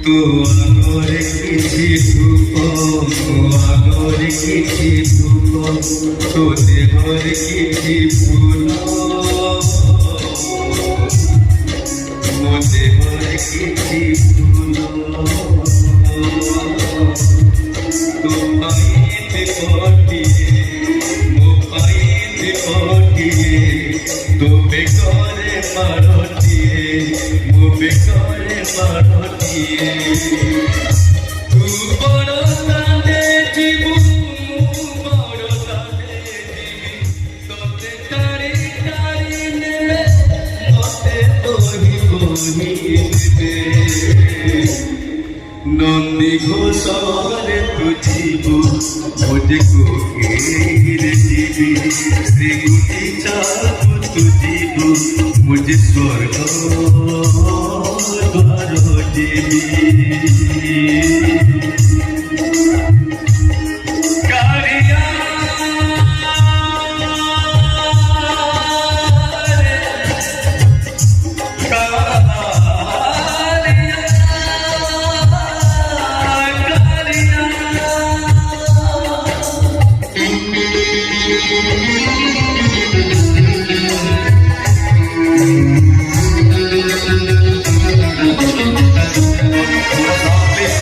আগরে কিছু ধূপ আগরে কিছু ধূপ তোতে ঘরে কিছু ফুল মোতে ঘরে কিছু ফুল তো পাইতে পটিয়ে মো পাইতে পটিয়ে তো বেকরে মারটিয়ে মো বেকরে মারটিয়ে তু বড় তানে জীবু বড় তানে জীবি তোতে তারি তারি নেবে মতে তোহি বহি নেবে নন্দী ঘোষরে তুজিবু মোটে কোকিলে জীবি শ্রীগুটি চাপু তুজিবু মুঝে স্বর্গ দ্বার দেবী কারিয়া Thank you.